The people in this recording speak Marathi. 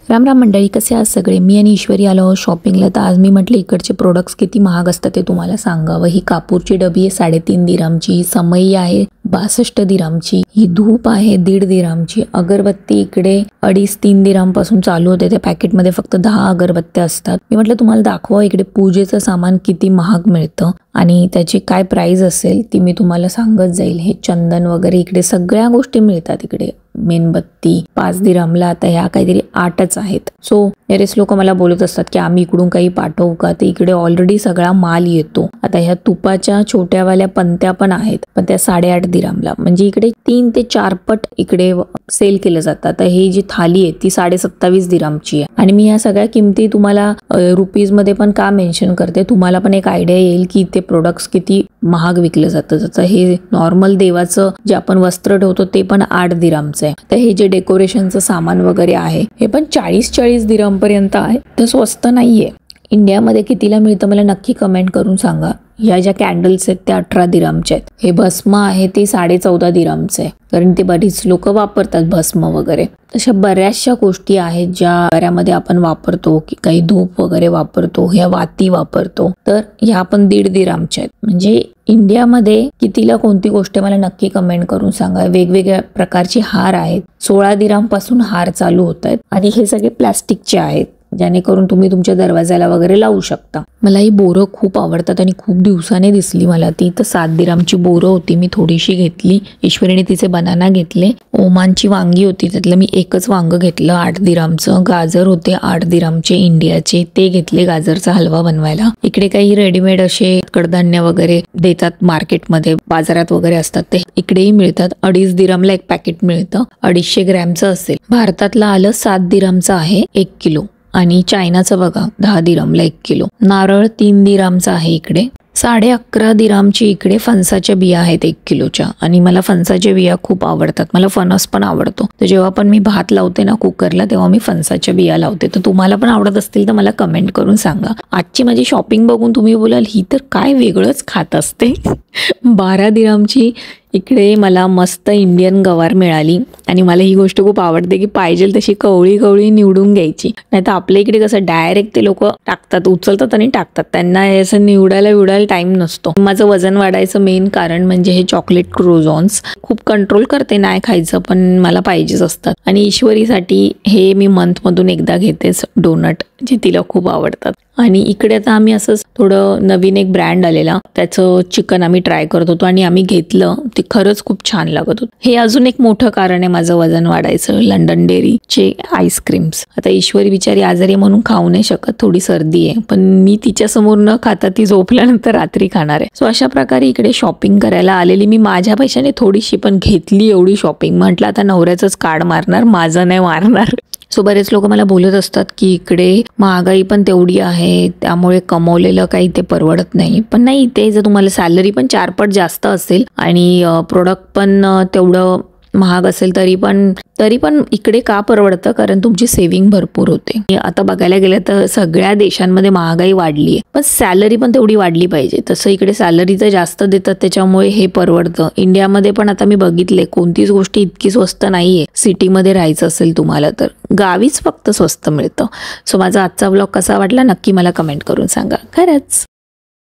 राम राम मंडळी, कसे आहात सगळे? मी आणि ईश्वरी आलो आहोत शॉपिंगला. तर आज मी म्हटले इकडचे प्रोडक्ट्स किती महाग असतात ते तुम्हाला सांगावं. ही कापूरची डबी आहे 3.5 दिरामची, ही समई आहे 62 दिरामची, ही धूप आहे 1.5 दिरामची, अगरबत्ती इकडे 2.5-3 दिरामपासून चालू होते. त्या पॅकेटमध्ये फक्त 10 अगरबत्त्या असतात. मी म्हटलं तुम्हाला दाखवा इकडे पूजेचं सामान किती महाग मिळतं आणि त्याची काय प्राइस असेल ती मी तुम्हाला सांगत जाईल. हे चंदन वगैरे इकडे सगळ्या गोष्टी मिळतात. इकडे मेणबत्ती 5 दिरामला, आता ह्या काहीतरी 8च आहेत. सो बरेच लोक मला बोलत असतात की आम्ही इकडून काही पाठवू का, ते इकडे ऑलरेडी सगळा माल येतो. आता ह्या तुपाच्या छोट्यावाल्या पंत्या पण आहेत, पण त्या 8.5 दिरामला, म्हणजे इकडे 3 ते 4 पट इकडे सेल केलं जातं. आता ही जी थाली आहे ती 27.5 दिरामची आहे. आणि मी ह्या सगळ्या किमती तुम्हाला रुपीज मध्ये पण का मेन्शन करते, तुम्हाला पण एक आयडिया येईल की ते प्रोडक्ट्स किती महाग विकलं जातं. जसं हे नॉर्मल देवाचं जे आपण वस्त्र ठेवतो ते पण 8 दिरामचं आहे. तर हे जे डेकोरेशनचं सामान वगैरे आहे हे पण 40-40 दिराम पर्यंत आहे. तर स्वस्त नाहीये. इंडियामध्ये कितीला मिळतं मला नक्की कमेंट करून सांगा. या ज्या कॅन्डल्स आहेत त्या 18 दिरामचे आहेत. हे भस्म आहे ते 14.5 दिरामचे आहे, कारण ते बरीच लोक वापरतात भस्म वगैरे. अशा बऱ्याचशा गोष्टी आहेत ज्या घरामध्ये आपण वापरतो, की काही धूप वगैरे वापरतो, ह्या वाती वापरतो, तर ह्या पण 1.5 दिरामच्या आहेत. म्हणजे इंडियामध्ये कितीला कोणती गोष्ट मला नक्की कमेंट करून सांगा. वेगवेगळ्या प्रकारची हार आहेत. 16 दिराम पासून हार चालू होत आहेत आणि हे सगळे प्लास्टिकचे आहेत, जेणेकरून तुम्ही तुमच्या दरवाजाला वगैरे लावू शकता. मला ही बोरं खूप आवडतात आणि खूप दिवसाने दिसली मला ती. तर 7 दिरामची बोरं होती, मी थोडीशी घेतली. ईश्वरीने तिचे बनाना घेतले. ओमानची वांगी होती, त्यातलं मी एकच वांग घेतलं 8 दिरामचं. गाजर होते 8 दिरामचे इंडियाचे, ते घेतले गाजरचा हलवा बनवायला. इकडे काही रेडीमेड असे कडधान्य वगैरे देतात मार्केटमध्ये, बाजारात वगैरे असतात, ते इकडेही मिळतात. 2.5 दिरामला एक पॅकेट मिळतं, 250 ग्रॅमचं असेल. भारतातलं आलं 7 दिरामचं आहे 1 किलो, आणि चायनाचं बघा 10 दिरामला 1 किलो. नारळ 3 दिरामचा आहे इकडे. 11.5 दिरामची इकडे फणसाच्या बिया आहेत 1 किलोच्या, आणि मला फणसाच्या बिया खूप आवडतात. मला फणस पण आवडतो. तर जेव्हा पण मी भात लावते ना कुकरला, तेव्हा मी फणसाच्या बिया लावते. तर तुम्हाला पण आवडत असतील तर मला कमेंट करून सांगा. आजची माझी शॉपिंग बघून तुम्ही बोलाल ही तर काय वेगळंच खात असते. 12 दिरामची इकडे मला मस्त इंडियन गवार मिळाली, आणि मला ही गोष्ट खूप आवडते की पाहिजे तशी कवळी कवळी निवडून घ्यायची. नाही तर आपल्या इकडे कसं डायरेक्ट ते लोक टाकतात, उचलतात आणि टाकतात. त्यांना असं निवडायला टाइम नसतो. माझं वजन वाढायचं मेन कारण म्हणजे हे चॉकलेट क्रोझॉन्स. खूप कंट्रोल करते नाही खायचं, पण मला पाहिजेच असतात. आणि ईश्वरीसाठी हे मी मंथमधून एकदा घेतेच डोनट, जे तिला खूप आवडतात. आणि इकडे आता आम्ही असंच थोडं नवीन एक ब्रँड आलेला, त्याचं चिकन आम्ही ट्राय करत होतो आणि आम्ही घेतलं. ते खरंच खूप छान लागत होतं. हे अजून एक मोठं कारण आहे माझं वजन वाढायचं, लंडन डेअरीचे आईस्क्रीम्स. आता ईश्वरी बिचारी आजारी म्हणून खाऊ नाही शकत, थोडी सर्दी आहे, पण मी तिच्या समोर न खाता ती झोपल्यानंतर रात्री खाणार आहे. सो अशा प्रकारे इकडे शॉपिंग करायला आलेली मी. माझ्या पैशाने थोडीशी पण घेतली एवढी शॉपिंग. म्हटलं आता नवऱ्याचंच कार्ड मारणार, माझं नाही मारणार. सो बरेच लोक मला बोलत असतात की इकडे महागाई पण तेवढी आहे, त्यामुळे कमवलेलं काही ते परवडत नाही. पण नाही, ते जर तुम्हाला सॅलरी पण 4 पट जास्त असेल आणि प्रोडक्ट पण तेवढं महाग असेल तरी पण इकडे का परवडतं, कारण तुमची सेव्हिंग भरपूर होते. आता बघायला गेलं तर सगळ्या देशांमध्ये महागाई वाढली आहे, पण सॅलरी पण तेवढी वाढली पाहिजे. तसं इकडे सॅलरी तर जास्त देतात, त्याच्यामुळे हे परवडतं. इंडियामध्ये पण आता मी बघितले कोणतीच गोष्टी इतकी स्वस्त नाहीये. सिटीमध्ये राहायचं असेल तुम्हाला तर गावीच फक्त स्वस्त मिळतं. सो माझा आजचा व्लॉग कसा वाटला नक्की मला कमेंट करून सांगा. खरंच.